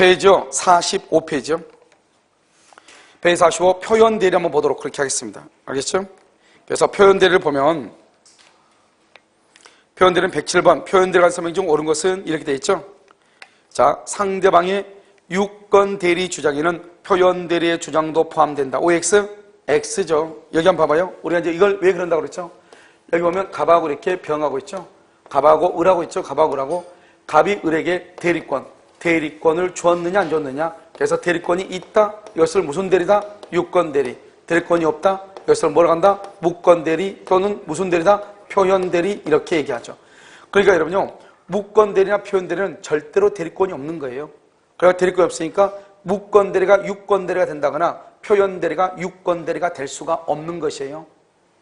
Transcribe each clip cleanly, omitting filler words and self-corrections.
페이지요 45페이지요. 페이지 45 표현대리 한번 보도록 그렇게 하겠습니다. 알겠죠? 그래서 표현대리를 보면 표현대리는 107번 표현대리 간 설명 중 옳은 것은 이렇게 되어 있죠. 자, 상대방의 유권대리 주장에는 표현대리의 주장도 포함된다. OX? X죠. 여기 한번 봐봐요. 우리가 이제 이걸 왜 그런다고 그랬죠? 여기 보면 갑하고 이렇게 병하고 있죠. 갑하고 을하고 있죠. 갑하고 을하고 갑이 을에게 대리권을 주었느냐 안 주었느냐. 그래서 대리권이 있다. 이것을 무슨 대리다? 유권대리. 대리권이 없다. 이것을 뭐라고 한다? 무권대리 또는 무슨 대리다? 표현대리 이렇게 얘기하죠. 그러니까 여러분요. 무권대리나 표현대리는 절대로 대리권이 없는 거예요. 그러니까 대리권이 없으니까 무권대리가 유권대리가 된다거나 표현대리가 유권대리가 될 수가 없는 것이에요.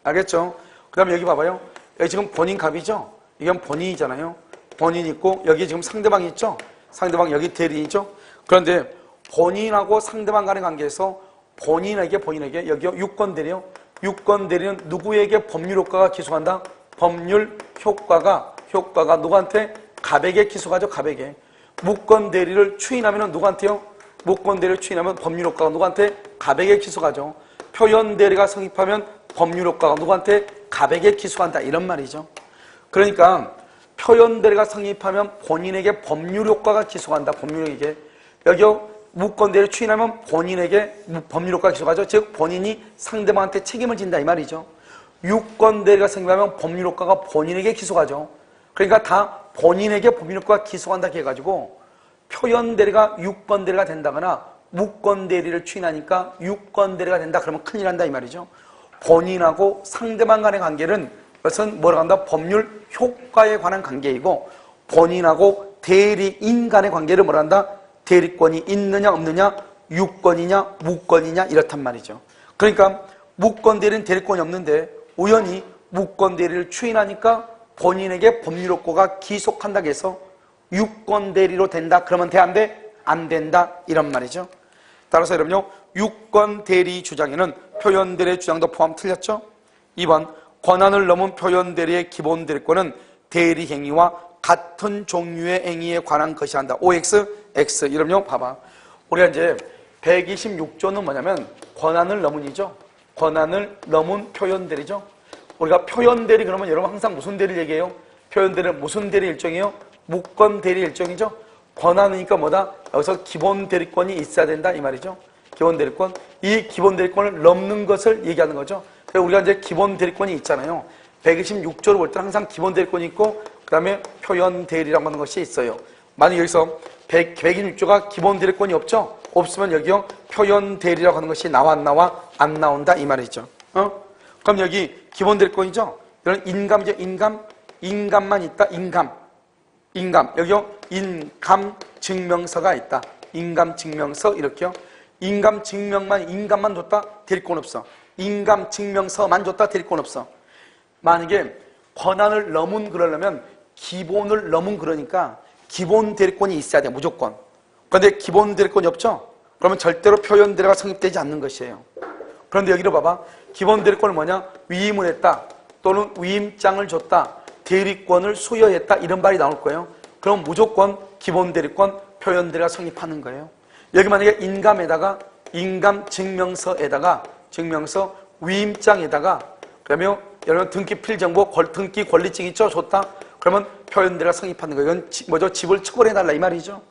알겠죠? 그 다음에 여기 봐봐요. 여기 지금 본인 갑이죠? 이건 본인이잖아요. 본인 있고 여기 지금 상대방이 있죠? 상대방 여기 대리인이죠? 그런데 본인하고 상대방 간의 관계에서 본인에게 여기요 유권대리요. 유권대리는 누구에게 법률 효과가 기소한다? 법률 효과가 누구한테? 갑에게 기소하죠. 갑에게. 무권대리를 추인하면 누구한테요? 무권대리를 추인하면 법률 효과가 누구한테? 갑에게 기소하죠. 표현대리가 성립하면 법률 효과가 누구한테? 갑에게 기소한다 이런 말이죠. 그러니까 표현대리가 성립하면 본인에게 법률 효과가 기소한다. 법률에게. 여기요 무권대리를 추인하면 본인에게 법률 효과가 기소하죠. 즉 본인이 상대방한테 책임을 진다 이 말이죠. 유권대리가 성립하면 법률 효과가 본인에게 기소하죠. 그러니까 다 본인에게 법률 효과가 기소한다 해가지고 표현대리가 유권대리가 된다거나 무권대리를 추인하니까 유권대리가 된다 그러면 큰일 난다 이 말이죠. 본인하고 상대방 간의 관계는 그것은 뭐라고 한다? 법률 효과에 관한 관계이고 본인하고 대리인 간의 관계를 뭐라 한다? 대리권이 있느냐 없느냐 유권이냐 무권이냐 이렇단 말이죠. 그러니까 무권대리는 대리권이 없는데 우연히 무권대리를 추인하니까 본인에게 법률 효과가 기속한다고 해서 유권대리로 된다 그러면 돼 안 돼? 안 된다 이런 말이죠. 따라서 여러분요 유권대리 주장에는 표현대리의 주장도 포함 틀렸죠? 2번 권한을 넘은 표현대리의 기본 대리권은 대리행위와 같은 종류의 행위에 관한 것이 한다. OX, X. 이러면 봐봐. 우리가 이제 126조는 뭐냐면 권한을 넘은이죠. 권한을 넘은 표현대리죠. 우리가 표현대리 그러면 여러분 항상 무슨 대리를 얘기해요? 표현대리는 무슨 대리 일종이에요? 무권대리 일종이죠. 권한이니까 뭐다? 여기서 기본 대리권이 있어야 된다 이 말이죠. 기본 대리권. 이 기본 대리권을 넘는 것을 얘기하는 거죠. 그래서 우리가 이제 기본 대리권이 있잖아요. 126조를 볼 때 항상 기본 대리권이 있고 그 다음에 표현 대리라고 하는 것이 있어요. 만약 여기서 126조가 기본 대리권이 없죠? 없으면 여기요 표현 대리라고 하는 것이 나와 안 나온다 이 말이죠. 그럼 여기 기본 대리권이죠? 이런 인감이죠. 인감만 있다. 인감. 여기요 인감 증명서가 있다. 인감 증명서 이렇게요. 인감 증명만 인감만 줬다 대리권 없어. 인감 증명서만 줬다 대리권 없어. 만약에 권한을 넘은 그러려면 기본을 넘은 그러니까 기본 대리권이 있어야 돼 무조건. 그런데 기본 대리권이 없죠? 그러면 절대로 표현 대리가 성립되지 않는 것이에요. 그런데 여기로 봐봐. 기본 대리권은 뭐냐? 위임을 했다 또는 위임장을 줬다 대리권을 수여했다 이런 말이 나올 거예요. 그럼 무조건 기본 대리권 표현 대리가 성립하는 거예요. 여기 만약에 인감에다가 인감 증명서에다가 증명서 위임장에다가 그러면 여러분 등기 필정보 등기 권리증 있죠? 줬다. 그러면 표현대리가 성립하는 거예요. 이건 뭐죠? 집을 처벌해달라 이 말이죠.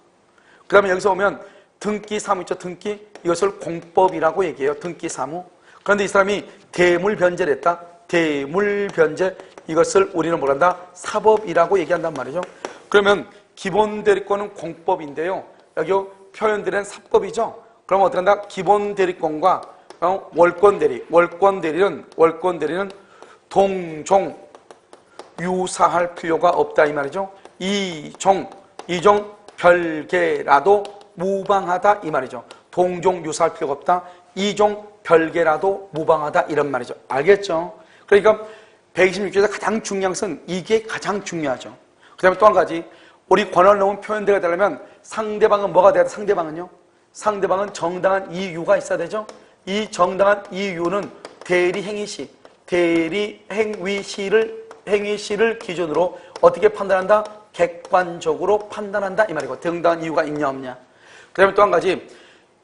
그 다음에 여기서 보면 등기 사무 있죠? 등기 이것을 공법이라고 얘기해요. 등기 사무. 그런데 이 사람이 대물 변제를 했다. 대물 변제 이것을 우리는 뭐란다? 사법이라고 얘기한단 말이죠. 그러면 기본 대리권은 공법인데요. 여기 표현대리는 사법이죠. 그럼 어떻게 한다? 기본 대리권과 월권 대리. 월권 대리는 동종 유사할 필요가 없다 이 말이죠. 이종 별개라도 무방하다 이 말이죠. 동종 유사할 필요가 없다. 이종 별개라도 무방하다 이런 말이죠. 알겠죠? 그러니까 126조에서 가장 중요한 것은 이게 가장 중요하죠. 그 다음에 또 한 가지 우리 권한을 넘은 표현대리가 되려면 상대방은 뭐가 돼야 돼? 상대방은 정당한 이유가 있어야 되죠. 이 정당한 이유는 대리행위시 행위시를 기준으로 어떻게 판단한다? 객관적으로 판단한다 이 말이고 정당한 이유가 있냐 없냐. 그 다음에 또 한 가지,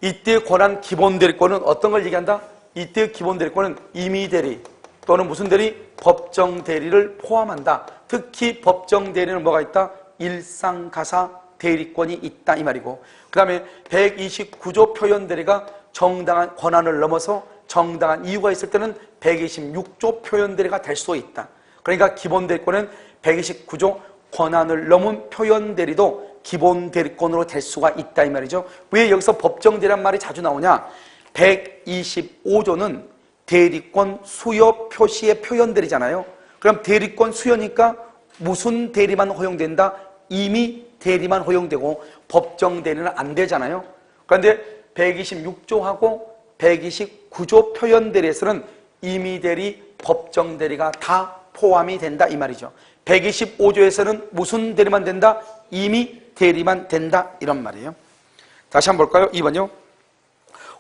이때의 권한 기본 대리권은 어떤 걸 얘기한다? 이때의 기본 대리권은 임의 대리 또는 무슨 대리? 법정 대리를 포함한다. 특히 법정 대리는 뭐가 있다? 일상가사 대리권이 있다 이 말이고, 그 다음에 129조 표현 대리가 정당한 권한을 넘어서 정당한 이유가 있을 때는 126조 표현 대리가 될 수 있다. 그러니까 기본 대리권은 129조 권한을 넘은 표현 대리도 기본 대리권으로 될 수가 있다 이 말이죠. 왜 여기서 법정 대리란 말이 자주 나오냐? 125조는 대리권 수여 표시의 표현 대리잖아요. 그럼 대리권 수여니까 무슨 대리만 허용된다? 임의 대리만 허용되고 법정 대리는 안 되잖아요. 그런데 126조하고 129조 표현 대리에서는 임의 대리, 법정 대리가 다 포함이 된다 이 말이죠. 125조에서는 무슨 대리만 된다? 임의 대리만 된다 이런 말이에요. 다시 한번 볼까요? 2번요.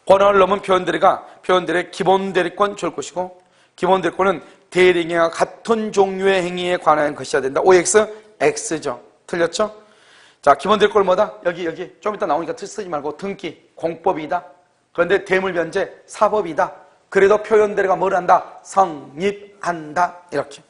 권한을 넘은 표현 대리가 표현 대리의 기본 대리권 줄 것이고, 기본 대리권은 대리행위와 같은 종류의 행위에 관한 것이어야 된다. OX, X죠. 틀렸죠? 자, 기본 대리권 뭐다? 여기 좀 이따 나오니까 쓰지 말고 등기, 공법이다. 그런데 대물변제, 사법이다. 그래도 표현 대리가 뭘 한다? 성립한다. 이렇게.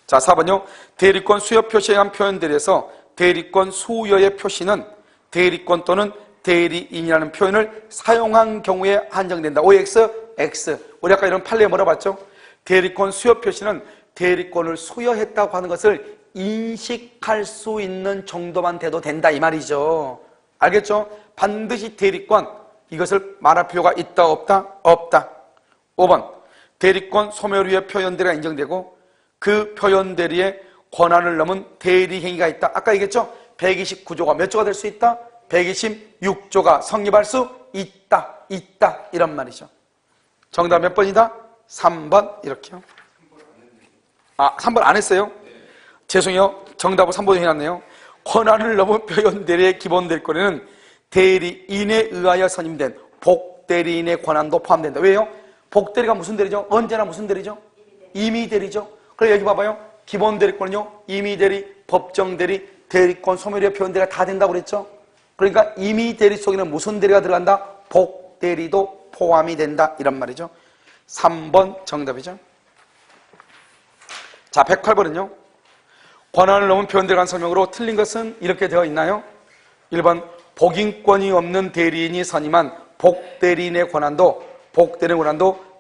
자, 4번요. 대리권 수여 표시에 의한 표현 대리에서 대리권 수여의 표시는 대리권 또는 대리인이라는 표현을 사용한 경우에 한정된다. OX, X. 우리 아까 이런 판례에 뭐라 봤죠? 대리권 수여 표시는 대리권을 수여했다고 하는 것을 인식할 수 있는 정도만 돼도 된다 이 말이죠. 알겠죠? 반드시 대리권, 이것을 말할 필요가 있다 없다? 없다. 5번. 대리권 소멸 후에 표현 대리가 인정되고 그 표현 대리의 권한을 넘은 대리 행위가 있다. 아까 얘기했죠? 129조가 몇 조가 될 수 있다? 126조가 성립할 수 있다. 이런 말이죠. 정답 몇 번이다? 3번 이렇게요. 아, 3번 안 했어요? 죄송해요. 정답을 3번에 해놨네요. 권한을 넘은 표현 대리의 기본 대리권에는 대리인에 의하여 선임된 복대리인의 권한도 포함된다. 왜요? 복대리가 무슨 대리죠? 언제나 무슨 대리죠? 임의 대리죠. 그래 여기 봐봐요. 기본 대리권은요, 임의 대리, 법정 대리, 대리권 소멸의 표현 대리가 다 된다고 그랬죠? 그러니까 임의 대리 속에는 무슨 대리가 들어간다? 복대리도 포함이 된다 이런 말이죠. 3번 정답이죠. 자, 108번은요. 권한을 넘은 표현 대리관 설명으로 틀린 것은 이렇게 되어 있나요? 1번 복인권이 없는 대리인이 선임한 복대리인의 권한도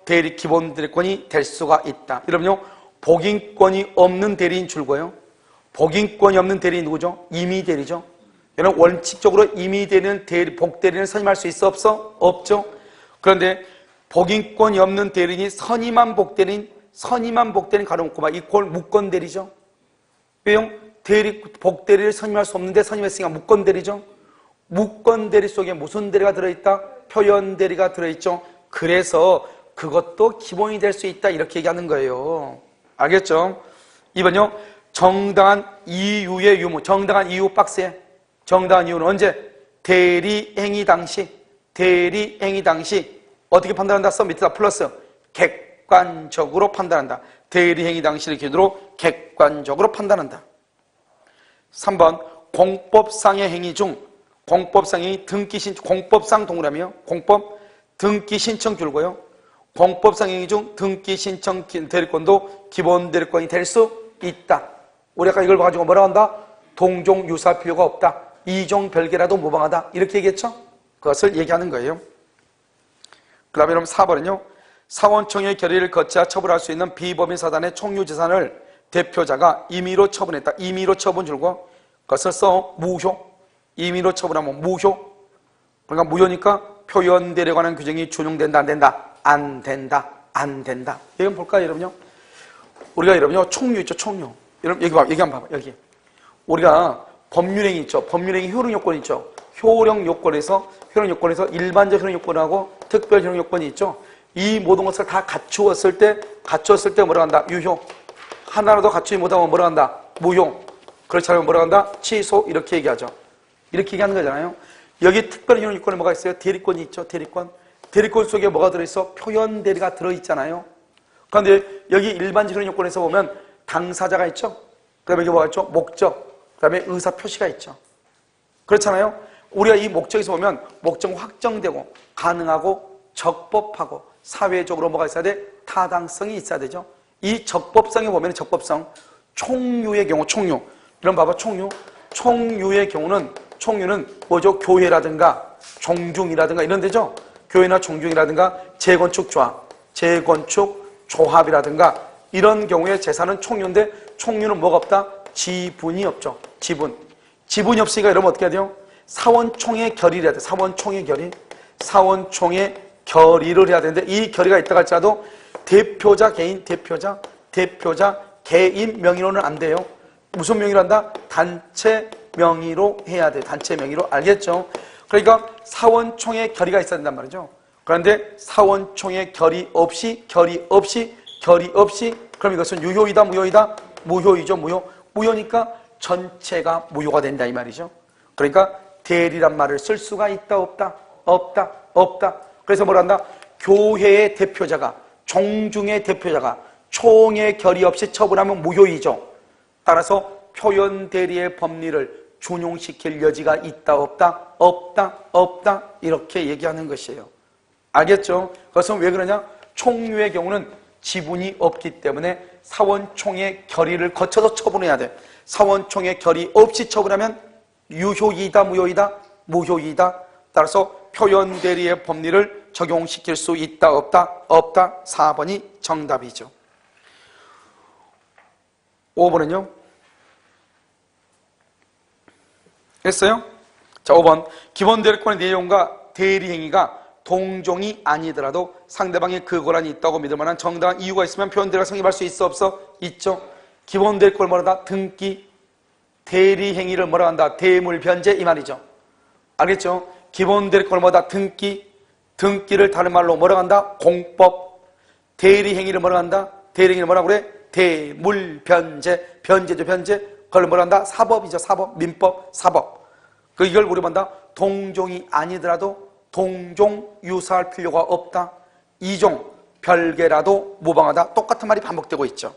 대리 기본 대리권이 될 수가 있다. 여러분요, 복인권이 없는 대리인 줄거예요. 복인권이 없는 대리인 누구죠? 임의 대리죠. 여러분 원칙적으로 임의 대리는 복대리인을 선임할 수 있어 없어? 없죠. 그런데 복인권이 없는 대리인이 선임한 복대리인 가려놓고 막 이꼴 무권 대리죠. 왜요? 복대리를 선임할 수 없는데 선임했으니까 무권 대리죠. 무권 대리 속에 무슨 대리가 들어있다? 표현 대리가 들어있죠. 그래서 그것도 기본이 될 수 있다 이렇게 얘기하는 거예요. 알겠죠? 2번요. 정당한 이유의 유무. 정당한 이유 박스에. 정당한 이유는 언제? 대리행위 당시 어떻게 판단한다? 써 밑에다 플러스 객관적으로 판단한다. 대리행위 당시를 기준으로 객관적으로 판단한다. 3번 공법상의 행위 중 공법상의 공법상 동그라미요. 공법 등기 신청 줄고요. 공법상 행위 중 등기 신청 대리권도 기본 대리권이 될 수 있다. 우리 아까 이걸 가지고 뭐라고 한다? 동종 유사할 필요가 없다. 이종 별개라도 무방하다. 이렇게 얘기했죠? 그것을 얘기하는 거예요. 그 다음에 여러분 4번은요. 사원총회 결의를 거쳐야 처분할 수 있는 비법인 사단의 총유재산을 대표자가 임의로 처분했다. 임의로 처분 줄고 그것을 써 무효. 임의로 처분하면 무효. 그러니까 무효니까 표현 대리에 관한 규정이 준용된다 안 된다? 안 된다. 안 된다. 여기 볼까요 여러분요? 우리가 여러분요 총유 있죠 총유. 여러분 여기 한번 봐봐. 여기 우리가 법률행위 있죠. 법률행위 효력 요건이 있죠. 효력 요건에서 일반적 효력 요건하고 특별 효력 요건이 있죠. 이 모든 것을 다 갖추었을 때 뭐라 한다? 유효. 하나라도 갖추지 못하면 뭐라 한다? 무효. 그렇지 않으면 뭐라 한다? 취소. 이렇게 얘기하죠. 이렇게 얘기하는 거잖아요. 여기 특별 효력 요건에 뭐가 있어요? 대리권이 있죠. 대리권 속에 뭐가 들어있어? 표현 대리가 들어있잖아요. 그런데 여기 일반적 효력 요건에서 보면 당사자가 있죠. 그 다음에 여기 뭐가 있죠? 목적. 그 다음에 의사 표시가 있죠. 그렇잖아요. 우리가 이 목적에서 보면 목적 확정되고 가능하고 적법하고 사회적으로 뭐가 있어야 돼? 타당성이 있어야 되죠. 이 적법성에 보면 적법성, 총유의 경우 총유. 이런 봐봐 총유의 경우는 총유는 뭐죠? 교회라든가 종중이라든가 이런 데죠. 교회나 종중이라든가 재건축 조합이라든가 이런 경우에 재산은 총유인데 총유는 뭐가 없다? 지분이 없죠. 지분이 없으니까 여러분 어떻게 해야 돼요? 사원총회 결의를 해야 돼. 사원총회 결의를 해야 되는데 이 결의가 있다고 할지라도 대표자 개인 명의로는 안 돼요. 무슨 명의로 한다? 단체 명의로 해야 돼. 단체 명의로. 알겠죠? 그러니까 사원총회 결의가 있어야 된단 말이죠. 그런데 사원총회 결의 없이 그럼 이것은 유효이다 무효이다? 무효이죠. 무효니까 전체가 무효가 된다 이 말이죠. 그러니까 대리란 말을 쓸 수가 있다 없다. 그래서 뭐라 한다? 교회의 대표자가 종중의 대표자가 총회 결의 없이 처분하면 무효이죠. 따라서 표현 대리의 법리를 준용시킬 여지가 있다 없다 이렇게 얘기하는 것이에요. 알겠죠? 그것은 왜 그러냐? 총유의 경우는 지분이 없기 때문에 사원총회 결의를 거쳐서 처분해야 돼. 사원총회 결의 없이 처분하면 유효이다 무효이다? 무효이다. 따라서 표현 대리의 법리를 적용시킬 수 있다 없다? 4번이 정답이죠. 5번은요? 했어요? 자, 5번. 기본 대리권의 내용과 대리행위가 동종이 아니더라도 상대방의 그 권한이 있다고 믿을 만한 정당한 이유가 있으면 표현 대리가 성립할 수 있어 없어? 있죠. 기본 대리권을 뭐라 한다? 등기. 대리행위를 뭐라 한다? 대물변제 이 말이죠. 알겠죠? 기본 대리권을 뭐다? 등기. 등기를 다른 말로 뭐라 한다? 공법. 대리행위를 뭐라 한다? 대리행위를 뭐라고 그래? 대물변제. 변제죠 변제. 그걸 뭐라 한다? 사법이죠 사법. 민법 사법. 이걸 우리 뭐한다? 동종이 아니더라도 동종 유사할 필요가 없다. 이종 별개라도 무방하다. 똑같은 말이 반복되고 있죠.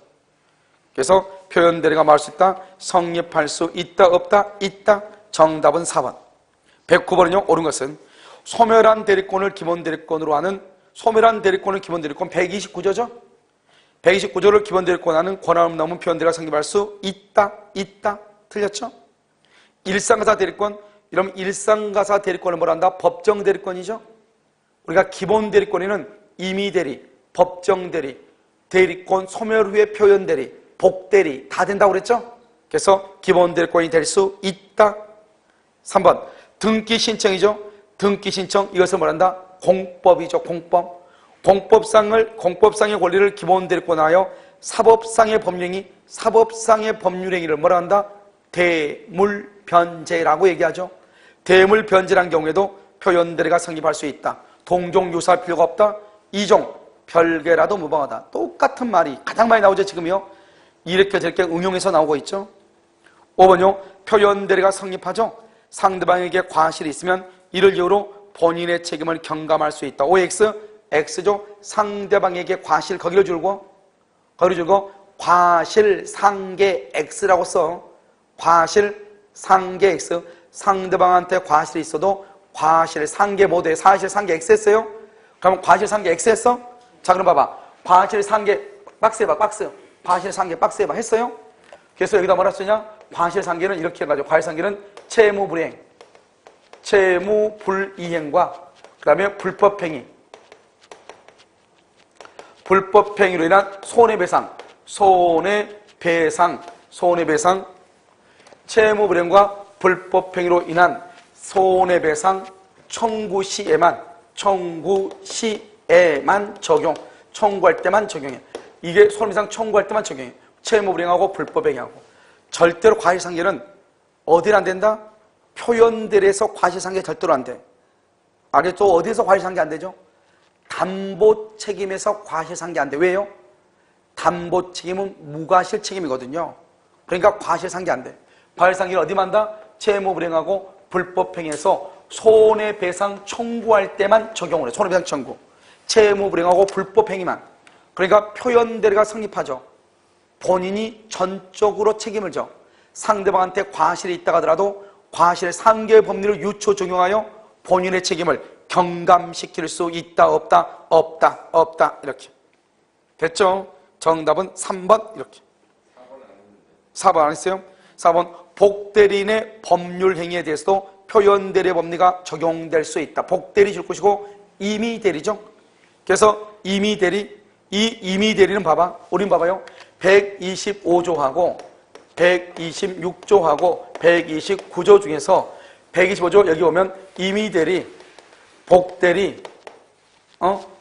그래서 표현 대리가 말할 수 있다. 성립할 수 있다 없다? 있다. 정답은 4번. 109번은요. 옳은 것은 소멸한 대리권을 기본 대리권으로 하는 소멸한 대리권을 기본 대리권 129조죠. 129조를 기본 대리권 하는 권한을 넘은 표현 대리가 성립할 수 있다. 틀렸죠? 일상가사 대리권. 이러면 일상가사 대리권을 뭐라 한다? 법정 대리권이죠. 우리가 기본 대리권에는 임의 대리, 법정 대리, 대리권 소멸 후의 표현 대리, 복 대리 다 된다고 그랬죠? 그래서 기본 대리권이 될 수 있다. 3번 등기 신청이죠. 등기 신청 이것을 뭐라 한다? 공법이죠. 공법상의 권리를 기본 대리권하여 사법상의 법률행위를 뭐라 한다? 대물변제라고 얘기하죠. 대물변제란 경우에도 표현 대리가 성립할 수 있다. 동종 유사할 필요가 없다. 이종 별개라도 무방하다. 똑같은 말이 가장 많이 나오죠 지금요. 이렇게 저렇게 응용해서 나오고 있죠. 5번요. 표현 대리가 성립하죠. 상대방에게 과실이 있으면 이를 이유로 본인의 책임을 경감할 수 있다. OX X죠. 상대방에게 과실 거기를 줄고 과실상계 X라고 써. 과실상계 X. 상대방한테 과실이 있어도 과실상계 모두에 사실상계 X 했어요? 그러면 과실상계 X 했어? 자 그럼 봐봐. 과실상계 박스 해봐. 과실상계 박스 해봐. 했어요? 그래서 여기다 뭐라 쓰냐? 과실상계는 이렇게 해가지고 과실상계는 채무불이행, 채무불이행과 그 다음에 불법행위로 인한 손해배상, 채무불이행과 불법행위로 인한 손해배상 청구 시에만 적용, 청구할 때만 적용해. 이게 손해배상 청구할 때만 적용해. 채무불이행하고 불법행위하고. 절대로 과실상계는 어디는 안 된다? 표현들에서 과실상계 절대로 안 돼. 알겠죠? 어디에서 과실상계 안 되죠? 담보책임에서 과실상계 안 돼. 왜요? 담보책임은 무과실 책임이거든요. 그러니까 과실상계 안 돼. 과실상계를 어디만 한다? 채무불이행하고 불법행위에서 손해배상 청구할 때만 적용을 해. 손해배상 청구. 채무불이행하고 불법행위만. 그러니까 표현대리가 성립하죠. 본인이 전적으로 책임을 져. 상대방한테 과실이 있다고 하더라도 과실의 상계의 법리를 유추 적용하여 본인의 책임을 경감시킬 수 있다 없다? 없다 없다 이렇게 됐죠? 정답은 3번 이렇게 4번 안 했어요? 4번 복대리인의 법률 행위에 대해서도 표현대리의 법리가 적용될 수 있다. 복대리 줄 것이고 임의대리죠. 그래서 임의대리, 이 임의대리는 봐봐. 우린 봐봐요. 125조하고 126조하고 129조 중에서 125조 여기 보면 임의대리, 복대리,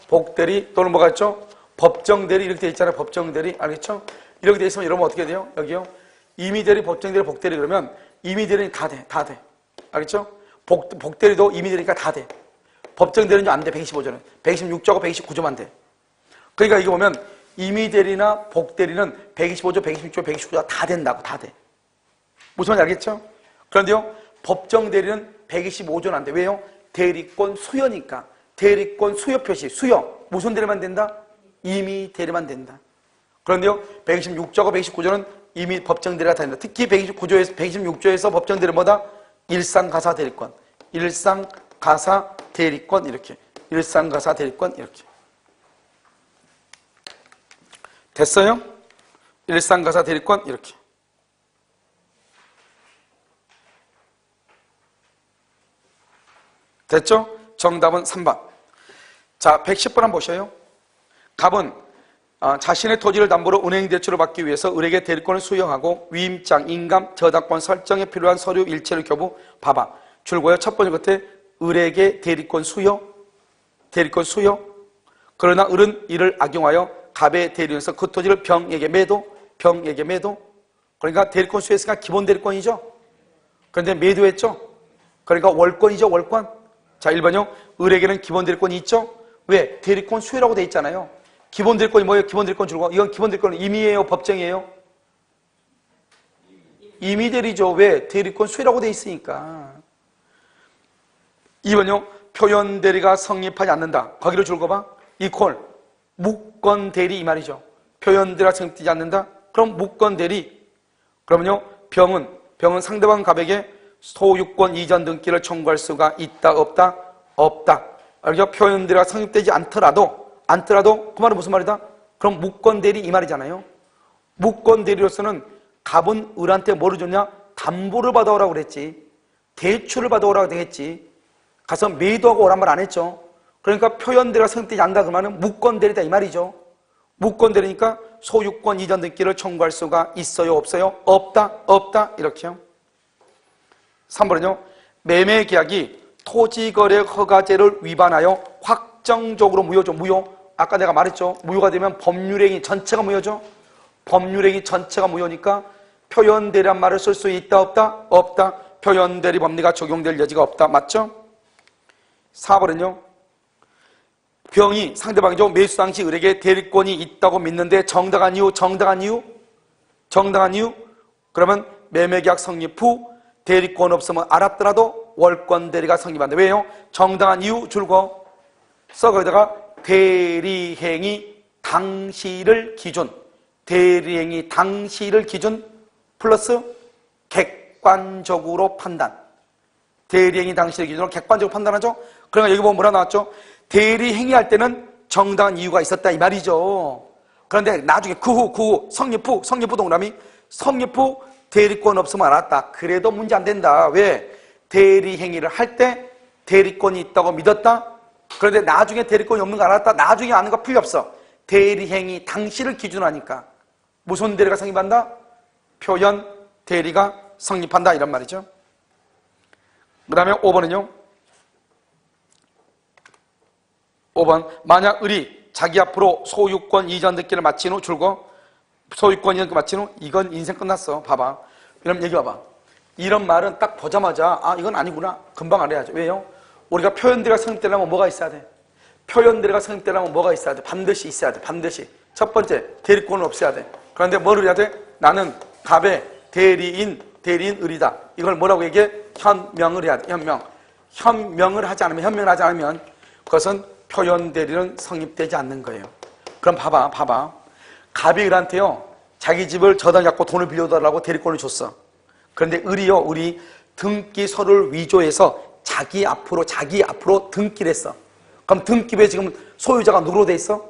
복대리 또는 뭐가 있죠? 법정대리 이렇게 돼 있잖아요. 법정대리 알겠죠? 이렇게 돼 있으면 여러분 어떻게 돼요? 여기요. 임의대리, 법정대리, 복대리 그러면 임의대리는 다 돼. 다 돼. 알겠죠? 복대리도 임의대리니까 다 돼. 법정대리는 안 돼. 125조는. 126조하고 129조만 돼. 그러니까 이거 보면 임의대리나 복대리는 125조, 126조, 129조 다 된다고. 다 돼. 무슨 말인지 알겠죠? 그런데요. 법정대리는 125조는 안 돼. 왜요? 대리권 수여니까. 대리권 수여 표시. 수여. 무슨 대리만 된다? 임의대리만 된다. 그런데요. 126조하고 129조는 이미 법정대리가 다 된다. 특히 126조에서 법정대리는 뭐다? 일상가사 대리권. 일상가사 대리권 이렇게. 일상가사 대리권 이렇게. 됐어요? 일상가사 대리권 이렇게. 됐죠? 정답은 3번. 자, 110번 한번 보셔요. 갑은 자신의 토지를 담보로 은행 대출을 받기 위해서 을에게 대리권을 수여하고 위임장, 인감, 저당권 설정에 필요한 서류 일체를 교부. 봐봐. 줄거요. 첫 번째 끝에 을에게 대리권 수여. 대리권 수여. 그러나 을은 이를 악용하여 갑의 대리인에서 그 토지를 병에게 매도. 병에게 매도. 그러니까 대리권 수여했으니까 기본 대리권이죠. 그런데 매도했죠. 그러니까 월권이죠. 월권. 자, 1번요. 을에게는 기본 대리권이 있죠. 왜? 대리권 수여라고 돼 있잖아요. 기본 대리권이 뭐예요? 기본 대리권 줄거. 이건 기본 대리권은 임의예요? 법정이에요? 임의대리죠. 왜? 대리권 수여라고 돼 있으니까. 2번요. 표현 대리가 성립하지 않는다. 거기로 줄거 봐. 이퀄 무권 대리 이 말이죠. 표현 대리가 성립되지 않는다. 그럼 무권 대리. 그러면요. 병은 상대방 갑에게 소유권 이전 등기를 청구할 수가 있다 없다? 없다. 알죠? 표현 대리가 성립되지 않더라도 그 말은 무슨 말이다? 그럼 무권 대리 이 말이잖아요. 무권 대리로서는 갑은 을한테 뭐를 줬냐? 담보를 받아오라고 그랬지. 대출을 받아오라고 그랬지. 가서 매도하고 오란 말 안 했죠. 그러니까 표현 대리가 성립되지 않는다 그 말은 무권 대리다 이 말이죠. 무권 대리니까 소유권 이전 등기를 청구할 수가 있어요 없어요? 없다 없다 이렇게요. 3번은요. 매매 계약이 토지거래 허가제를 위반하여 확정적으로 무효죠. 무효. 아까 내가 말했죠. 무효가 되면 법률행위 전체가 무효죠. 법률행위 전체가 무효니까 표현대리란 말을 쓸 수 있다 없다? 없다. 표현대리 법리가 적용될 여지가 없다. 맞죠? 4번은요. 병이 상대방이죠. 매수 당시 을에게 대리권이 있다고 믿는데 정당한 이유 그러면 매매계약 성립 후 대리권 없으면 알았더라도 월권 대리가 성립한다. 왜요? 정당한 이유 줄거 써 거기다가 대리행위 당시를 기준 플러스 객관적으로 판단. 대리행위 당시를 기준으로 객관적으로 판단하죠. 그러니까 여기 보면 뭐라 나왔죠? 대리행위할 때는 정당한 이유가 있었다 이 말이죠. 그런데 나중에 그 후 성립 후 동그라미 성립 후 대리권 없으면 알았다. 그래도 문제 안 된다. 왜? 대리행위를 할 때 대리권이 있다고 믿었다. 그런데 나중에 대리권이 없는 거 알았다. 나중에 아는 거 필요 없어. 대리행위 당시를 기준으로 하니까 무슨 대리가 성립한다? 표현 대리가 성립한다 이런 말이죠. 그 다음에 5번은요. 5번 만약 을이 자기 앞으로 소유권 이전 등기를 마친 후 줄거 소유권 이전 등기 마친 후 이건 인생 끝났어. 봐봐. 이런 얘기 봐봐. 이런 말은 딱 보자마자 이건 아니구나. 금방 알아야죠. 왜요? 우리가 표현대리가 성립되려면 뭐가 있어야 돼? 표현대리가 성립되려면 뭐가 있어야 돼? 반드시 있어야 돼. 반드시. 첫 번째, 대리권은 없어야 돼. 그런데 뭘 해야 돼? 나는 갑의 대리인 을이다. 이걸 뭐라고 얘기해? 현명을 해야 돼. 현명을 하지 않으면 그것은 표현대리는 성립되지 않는 거예요. 그럼 봐봐. 갑이 을한테요. 자기 집을 저당 갖고 돈을 빌려달라고 대리권을 줬어. 그런데 을이 등기소를 위조해서 자기 앞으로 등기를 했어. 그럼 등기부에 지금 소유자가 누구로 돼 있어?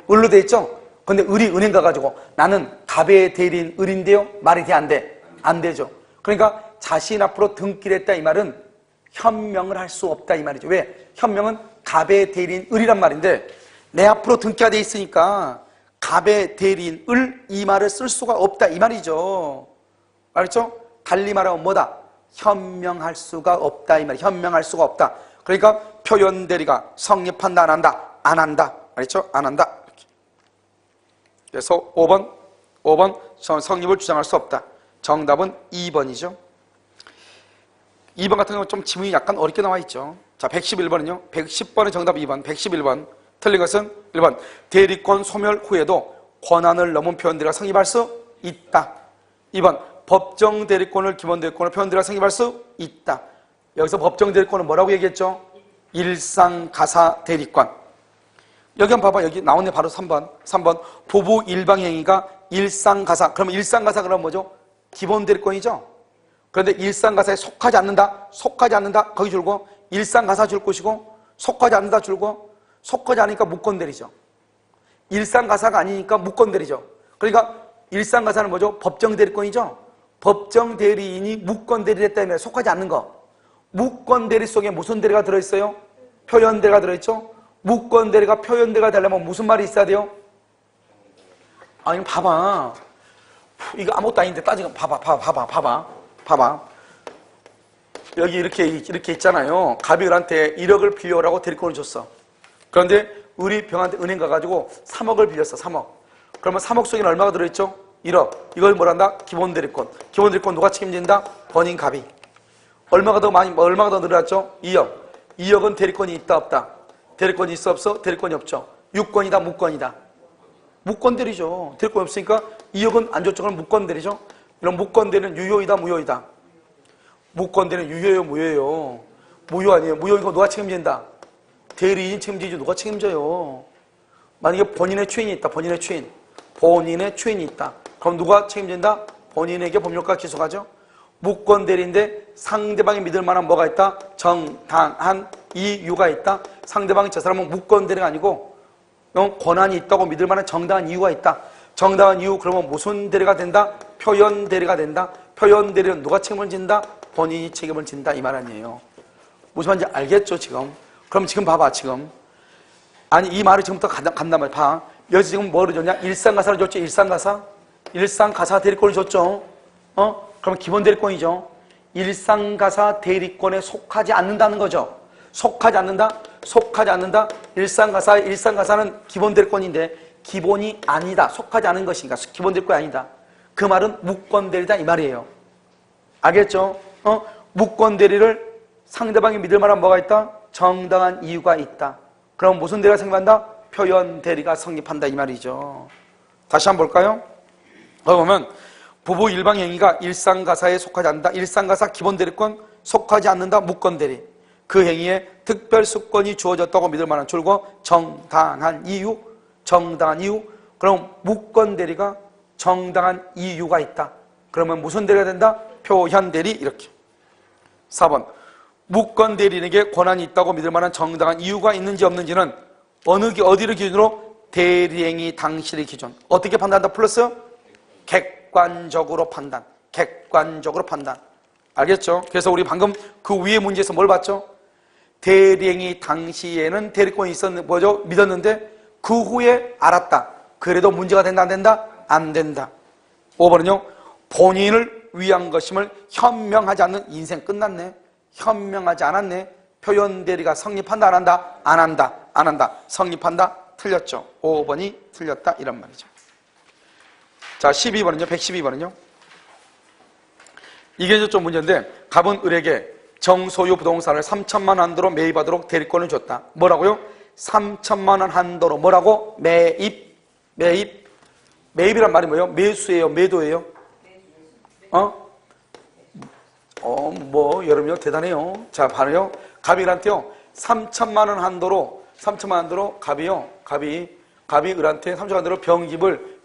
을로 돼 있죠? 근데 을이 은행 가가지고 나는 갑의 대리인 을인데요? 말이 돼, 안 돼? 안 되죠. 그러니까 자신 앞으로 등기를 했다 이 말은 현명을 할 수 없다 이 말이죠. 왜? 현명은 갑의 대리인 을이란 말인데 내 앞으로 등기가 돼 있으니까 갑의 대리인 을 이 말을 쓸 수가 없다 이 말이죠. 알겠죠? 달리 말하면 뭐다? 현명할 수가 없다 이 말이에요. 현명할 수가 없다. 그러니까 표현 대리가 성립한다 안 한다? 안 한다. 알겠죠? 안 한다. 이렇게. 그래서 5번 성립을 주장할 수 없다. 정답은 2번이죠. 2번 같은 경우는 좀 지문이 약간 어렵게 나와 있죠. 자, 111번은요. 110번의 정답 2번, 111번. 틀린 것은 1번. 대리권 소멸 후에도 권한을 넘은 표현대리가 성립할 수 있다. 2번. 법정 대리권을 기본 대리권을 표현대리가 성립할 수 있다. 여기서 법정 대리권은 뭐라고 얘기했죠? 일상가사 대리권. 여기 한번 봐봐. 여기 나오네. 바로 3번. 부부 일방행위가 일상가사. 그러면 일상가사 그러면 뭐죠? 기본 대리권이죠? 그런데 일상가사에 속하지 않는다? 속하지 않는다? 거기 줄고 일상가사 줄 것이고 속하지 않는다 줄고 속하지 않으니까 무권대리죠. 일상가사가 아니니까 무권대리죠. 그러니까 일상가사는 뭐죠? 법정대리권이죠. 법정대리인이 무권대리를 했다면 속하지 않는 거. 무권대리 속에 무슨 대리가 들어있어요? 표현대리가 들어있죠. 무권대리가 표현대리가 되려면 무슨 말이 있어야 돼요? 아니 봐봐. 이거 아무것도 아닌데 따지고 봐봐. 여기 이렇게 있잖아요. 갑이 을한테 1억을 빌려오라고 대리권을 줬어. 그런데 을이 병한테 은행 가가지고 3억을 빌렸어. 3억. 그러면 3억 속에는 얼마가 들어있죠? 1억. 이걸 뭐란다? 기본 대리권. 기본 대리권 누가 책임진다? 본인 갑이. 얼마가 더 늘어났죠? 2억. 2억은 대리권이 있다 없다? 대리권이 있어 없어? 대리권이 없죠. 유권이다 무권이다? 무권대리죠. 대리권이 없으니까 2억은 안 줬죠. 그럼 무권대리죠. 이런 무권대리는 유효이다 무효이다? 무권대리는 유효예요 무효예요? 무효 아니에요. 무효인 거 누가 책임진다? 대리인 책임지죠. 누가 책임져요? 만약에 본인의 추인이 있다. 본인의 추인이 있다. 그럼 누가 책임진다? 본인에게 법률가 기소하죠. 무권대리인데 상대방이 믿을 만한 뭐가 있다? 정당한 이유가 있다. 상대방이 저 사람은 무권대리가 아니고 권한이 있다고 믿을 만한 정당한 이유가 있다. 정당한 이유 그러면 무슨 대리가 된다? 표현 대리가 된다. 표현 대리는 누가 책임을 진다? 본인이 책임을 진다 이 말 아니에요. 무슨 말인지 알겠죠 지금? 그럼 지금 봐봐 지금. 아니 이 말을 지금부터 간단 말이야. 봐. 여기서 지금 뭐를 줬냐? 일상가사를 줬죠. 일상가사 대리권을 줬죠. 그러면 기본 대리권이죠. 일상가사 대리권에 속하지 않는다는 거죠. 속하지 않는다. 일상가사는 기본 대리권인데 기본이 아니다. 속하지 않은 것이니까 기본 대리권이 아니다. 그 말은 무권대리다 이 말이에요. 알겠죠? 무권대리를 상대방이 믿을 만한 뭐가 있다? 정당한 이유가 있다. 그럼 무슨 대리가 성립한다? 표현 대리가 성립한다 이 말이죠. 다시 한번 볼까요? 보면 부부 일방행위가 일상가사에 속하지 않는다. 일상가사 기본 대리권 속하지 않는다. 무권대리. 그 행위에 특별수권이 주어졌다고 믿을 만한 줄고 정당한 이유. 그럼 무권대리가 정당한 이유가 있다. 그러면 무슨 대리가 된다? 표현대리 이렇게. 4번 무권대리인에게 권한이 있다고 믿을 만한 정당한 이유가 있는지 없는지는 어디를 기준으로? 대리행위 당시의 기준. 어떻게 판단한다? 플러스 객관적으로 판단. 알겠죠? 그래서 우리 방금 그 위에 문제에서 뭘 봤죠? 대리행위 당시에는 대리권이 뭐죠? 믿었는데 그 후에 알았다. 그래도 문제가 된다 안 된다? 안 된다. 5번은요. 본인을 위한 것임을 현명하지 않는 인생 끝났네. 현명하지 않았네. 표현 대리가 성립한다 안 한다? 안 한다. 성립한다. 틀렸죠. 5번이 틀렸다 이런 말이죠. 자 12번은요. 112번은요. 이게 이제 좀 문제인데 갑은 을에게 정소유 부동산을 3천만 한도로 매입하도록 대리권을 줬다. 뭐라고요? 3천만 원 한도로 뭐라고? 매입이란 말이 뭐예요? 매수예요? 매도예요? 여러분요 대단해요. 자 봐요. 갑이 을한테요 3천만 원 한도로 갑이 을한테 3천만 원 한도로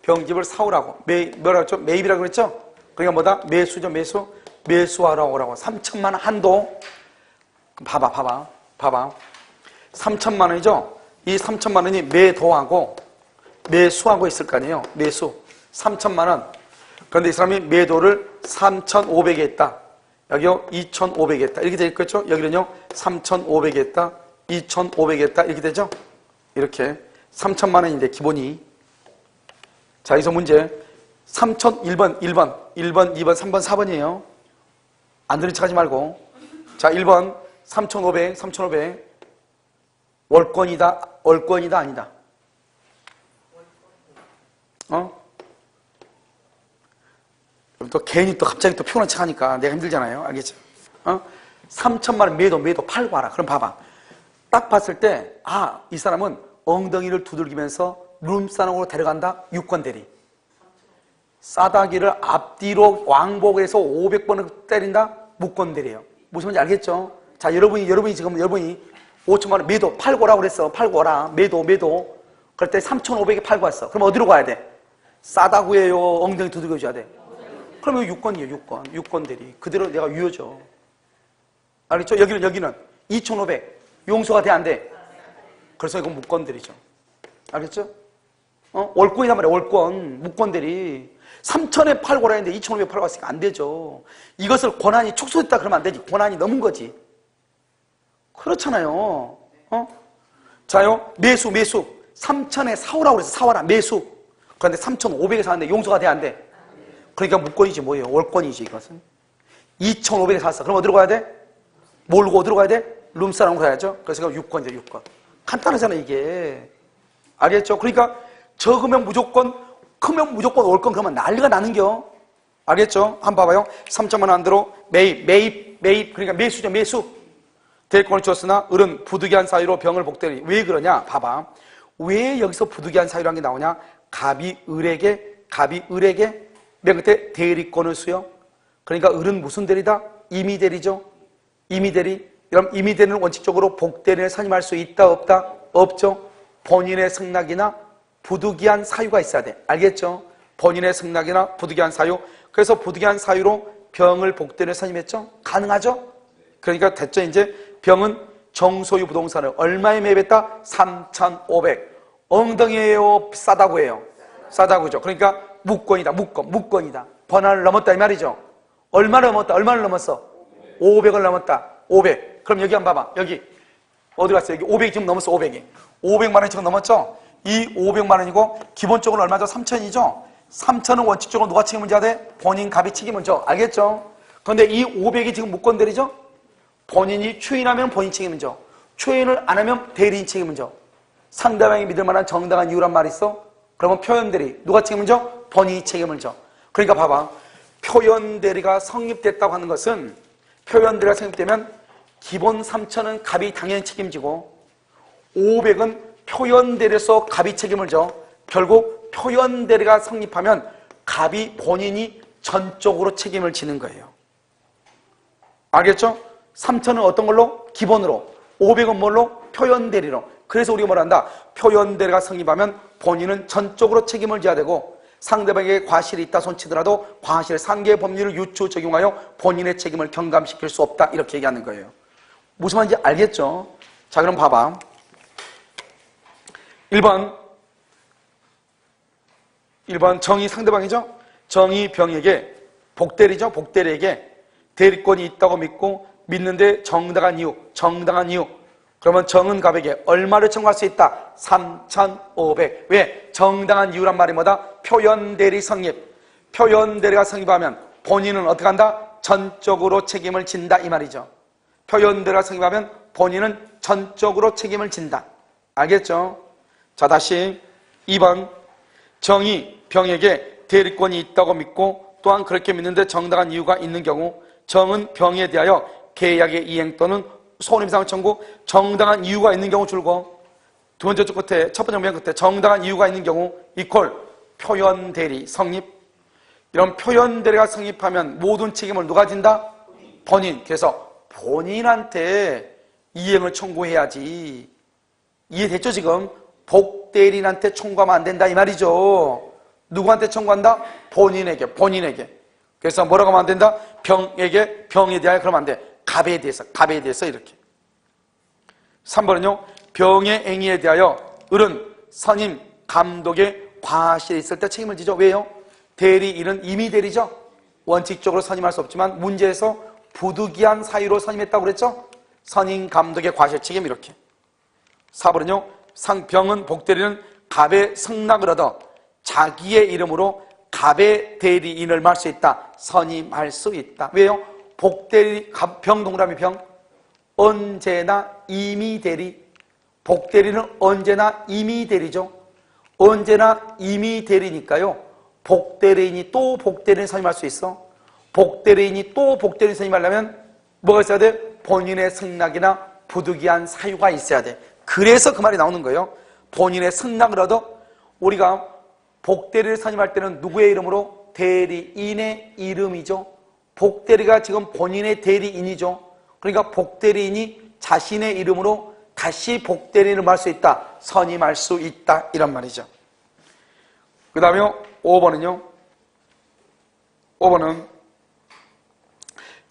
병집을 사오라고. 뭐라고 했죠? 매입이라고 그랬죠? 그러니까 뭐다? 매수죠. 매수하라고 하라고. 3천만 원 한도. 봐봐. 3천만 원이죠? 이 3천만 원이 매도하고 매수하고 있을 거 아니에요? 매수. 3천만 원. 그런데 이 사람이 매도를 3,500에 했다. 여기요, 2,500에 했다. 이렇게 될 거죠? 여기는요, 3,500에 했다. 2,500에 했다. 이렇게 되죠? 이렇게. 3천만 원인데, 기본이. 자, 여기서 문제. 1번, 2번, 3번, 4번이에요. 안 들은 척 하지 말고. 자, 1번. 3,500. 월권이다, 아니다? 또 괜히 또 갑자기 또 피곤한 척 하니까 내가 힘들잖아요. 알겠죠? 3천만 원 매도 팔고 와라. 그럼 봐봐. 딱 봤을 때, 이 사람은 엉덩이를 두들기면서 룸사롱으로 데려간다? 유권 대리. 싸다기를 앞뒤로 왕복해서 500번을 때린다? 무권 대리예요. 무슨 말인지 알겠죠? 자, 여러분이 5천만 원 매도 팔고 오라고 그랬어. 팔고 오라. 매도. 그럴 때 3,500에 팔고 왔어. 그럼 어디로 가야 돼? 싸다고 해요? 엉덩이 두들겨줘야 돼? 그러면 6권이에요. 6권 대리. 그대로 내가 유효죠. 알겠죠? 여기는 2,500. 용서가 돼, 안 돼? 그래서 이건 무권 대리죠. 알겠죠? 월권이란 말이야. 월권. 무권 대리. 3,000에 팔고 오라 했는데 2,500에 팔고 왔으니까 안 되죠. 이것을 권한이 축소됐다 그러면 안 되지. 권한이 넘은 거지. 그렇잖아요. 자요, 매수. 3,000에 사오라고 그래서 사와라. 매수. 그런데 3,500에 사는데 용서가 돼, 안 돼? 그러니까 무권이지 뭐예요? 월권이지 이것은. 2,500에 샀어. 그럼 어디로 가야 돼? 몰고 어디로 가야 돼? 룸사롱으로 가야죠. 그래서 6권이죠. 6권. 간단하잖아 이게. 알겠죠? 그러니까 적으면 무조건, 크면 무조건 월권. 그러면 난리가 나는겨. 알겠죠? 한번 봐봐요. 3천만 원 안대로 매입. 그러니까 매수죠. 매수. 대권을 주었으나 을은 부득이한 사유로 병을 복되니. 왜 그러냐? 봐봐. 왜 여기서 부득이한 사유라는 게 나오냐? 갑이 을에게 맨 끝에 대리권을 수여. 그러니까 을은 무슨 대리다? 임의대리죠. 임의대리. 그럼 임의대리는 원칙적으로 복대리를 선임할 수 있다 없다? 없죠. 본인의 승낙이나 부득이한 사유가 있어야 돼. 알겠죠? 본인의 승낙이나 부득이한 사유. 그래서 부득이한 사유로 병을 복대리를 선임했죠. 가능하죠? 그러니까 됐죠. 이제 병은 정소유 부동산을 얼마에 매입했다? 3,500. 엉덩이에요? 싸다고 해요? 싸다고죠. 그러니까 무권이다. 번화를 넘었다 이 말이죠. 얼마를 넘었어? 500을 넘었다. 500. 그럼 여기 한번 봐봐. 여기 어디 갔어? 여기 500이 지금 넘었어. 500이 500만 원이 지금 넘었죠. 이 500만 원이고 기본적으로 얼마죠? 3,000이죠. 3,000은 원칙적으로 누가 책임을 져야 돼? 본인 갑이 책임을 져. 알겠죠? 그런데 이 500이 지금 무권 대리죠. 본인이 추인하면 본인 책임을 져. 추인을 안 하면 대리인 책임을 져. 상대방이 믿을 만한 정당한 이유란 말이 있어? 그러면 표현 대리 누가 책임을 져? 본인이 책임을 져. 그러니까 봐봐. 표현 대리가 성립됐다고 하는 것은, 표현 대리가 성립되면 기본 3,000은 갑이 당연히 책임지고 500은 표현 대리에서 갑이 책임을 져. 결국 표현 대리가 성립하면 갑이 본인이 전적으로 책임을 지는 거예요. 알겠죠? 3,000은 어떤 걸로? 기본으로. 500은 뭘로? 표현 대리로. 그래서 우리가 뭐라 한다? 표현 대리가 성립하면 본인은 전적으로 책임을 져야 되고 상대방에게 과실이 있다 손치더라도 과실 상계 법률을 유추 적용하여 본인의 책임을 경감시킬 수 없다. 이렇게 얘기하는 거예요. 무슨 말인지 알겠죠? 자, 그럼 봐봐. 1번 정의 상대방이죠? 정의 병에게 복대리죠? 복대리에게 대리권이 있다고 믿는데 정당한 이유. 그러면 정은 갑에게 얼마를 청구할 수 있다? 3,500. 왜? 정당한 이유란 말이 뭐다? 표현 대리 성립. 표현 대리가 성립하면 본인은 어떻게 한다? 전적으로 책임을 진다 이 말이죠. 표현 대리가 성립하면 본인은 전적으로 책임을 진다. 알겠죠? 자, 다시 2번 정의 병에게 대리권이 있다고 믿고 또한 그렇게 믿는데 정당한 이유가 있는 경우 정은 병에 대하여 계약의 이행 또는 손해배상 청구 정당한 이유가 있는 경우 줄고 두 번째 줄 끝에 첫 번째 맨 끝에 정당한 이유가 있는 경우 이퀄 표현 대리 성립. 이런 표현 대리가 성립하면 모든 책임을 누가 진다? 본인. 그래서 본인한테 이행을 청구해야지. 이해됐죠 지금? 복대리인한테 청구하면 안 된다 이 말이죠. 누구한테 청구한다? 본인에게. 그래서 뭐라고 하면 안 된다? 병에 대하여 그러면 안 돼. 갑에 대해서 이렇게. 3번은요, 병의 행위에 대하여 을은 선임, 감독의 과실이 있을 때 책임을 지죠. 왜요? 대리인은 임의 대리죠. 원칙적으로 선임할 수 없지만 문제에서 부득이한 사유로 선임했다고 그랬죠. 선임, 감독의 과실 책임 이렇게. 4번은요, 상병은 복대리는 갑의 승낙을 얻어 자기의 이름으로 갑의 대리인을 말 수 있다. 선임할 수 있다. 왜요? 복대리, 병 동그라미 병. 언제나 임의 대리. 복대리는 언제나 임의 대리죠. 언제나 임의 대리니까요. 복대리인이 또 복대리인 선임할 수 있어. 복대리인이 또 복대리인 선임하려면 뭐가 있어야 돼? 본인의 승낙이나 부득이한 사유가 있어야 돼. 그래서 그 말이 나오는 거예요. 본인의 승낙을 얻어. 우리가 복대리를 선임할 때는 누구의 이름으로? 대리인의 이름이죠. 복대리가 지금 본인의 대리인이죠. 그러니까 복대리인이 자신의 이름으로 다시 복대리인을 말 수 있다. 선임할 수 있다. 이란 말이죠. 그 다음에 5번은요. 5번은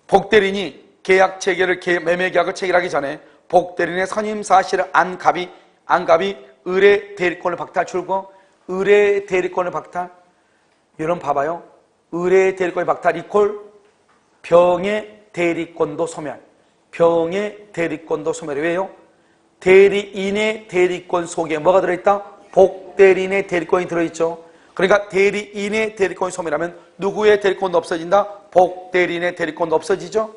복대리인이 계약 체결을, 매매 계약을 체결하기 전에 복대리인의 선임 사실을 안 갑이 을의 대리권을 박탈. 출고 을의 대리권을 박탈. 여러분 봐봐요. 을의 대리권을 박탈 이퀄 병의 대리권도 소멸. 병의 대리권도 소멸이 왜요? 대리인의 대리권 속에 뭐가 들어있다? 복대리인의 대리권이 들어있죠. 그러니까 대리인의 대리권이 소멸하면 누구의 대리권도 없어진다? 복대리인의 대리권도 없어지죠.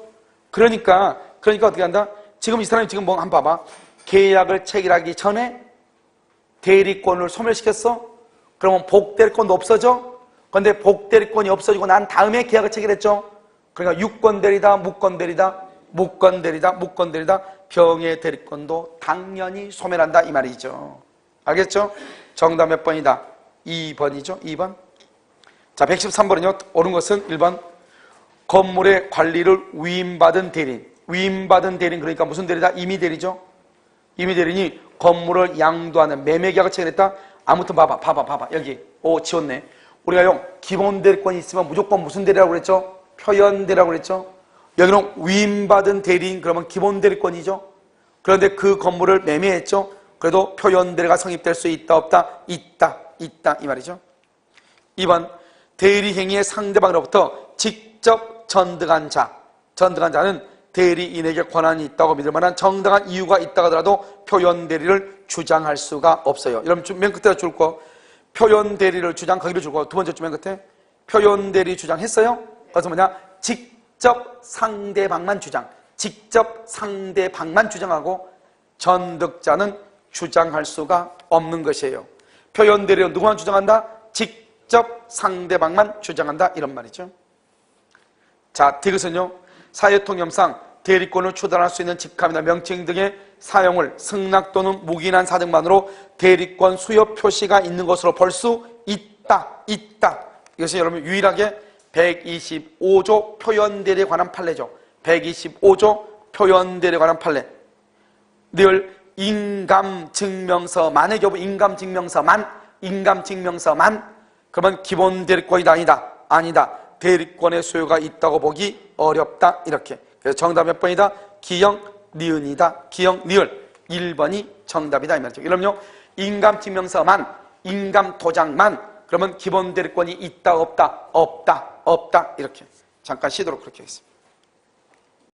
그러니까 어떻게 한다? 지금 이 사람이 지금 뭐 한번 봐봐. 계약을 체결하기 전에 대리권을 소멸시켰어? 그러면 복대리권도 없어져? 그런데 복대리권이 없어지고 난 다음에 계약을 체결했죠. 그러니까 유권대리다, 무권대리다, 병의 대리권도 당연히 소멸한다 이 말이죠. 알겠죠? 정답 몇 번이다? 2번이죠. 2번. 자, 113번은요. 옳은 것은 1번. 건물의 관리를 위임받은 대리인. 위임받은 대리인 그러니까 무슨 대리다? 임의 대리죠. 임의 대리인이 건물을 양도하는 매매계약을 체결했다. 아무튼 봐봐. 여기 지웠네. 우리가요 기본 대리권이 있으면 무조건 무슨 대리라고 그랬죠? 표현대리라고 그랬죠. 여기는 위임받은 대리인 그러면 기본 대리권이죠. 그런데 그 건물을 매매했죠. 그래도 표현대리가 성립될 수 있다 없다? 있다 이 말이죠. 2번 대리행위의 상대방으로부터 직접 전득한 자는 대리인에게 권한이 있다고 믿을 만한 정당한 이유가 있다 하더라도 표현대리를 주장할 수가 없어요. 여러분 맨 끝에 줄 거 표현대리를 주장 거기를 줄 거 두 번째 줄 맨 끝에 표현대리 주장했어요. 그래서 뭐냐? 직접 상대방만 주장하고 전득자는 주장할 수가 없는 것이에요. 표현대리는 누구만 주장한다? 직접 상대방만 주장한다 이런 말이죠. 자, 디귿은요 사회통념상 대리권을 추단할 수 있는 직함이나 명칭 등의 사용을 승낙 또는 묵인한 사등만으로 대리권 수여 표시가 있는 것으로 볼 수 있다. 이것이 여러분 유일하게 125조 표현대리에 관한 판례죠. 125조 표현대리에 관한 판례. 늘 인감증명서만의 경우 인감증명서만 그러면 기본 대리권이 아니다. 대리권의 소유가 있다고 보기 어렵다. 이렇게. 그래서 정답 몇 번이다? 기영, 니은이다. 기영, 니을. 1번이 정답이다. 이 말이죠. 그럼요. 인감증명서만, 인감도장만 그러면 기본 대리권이 있다 없다? 없다. 이렇게. 잠깐 쉬도록 그렇게 하겠습니다.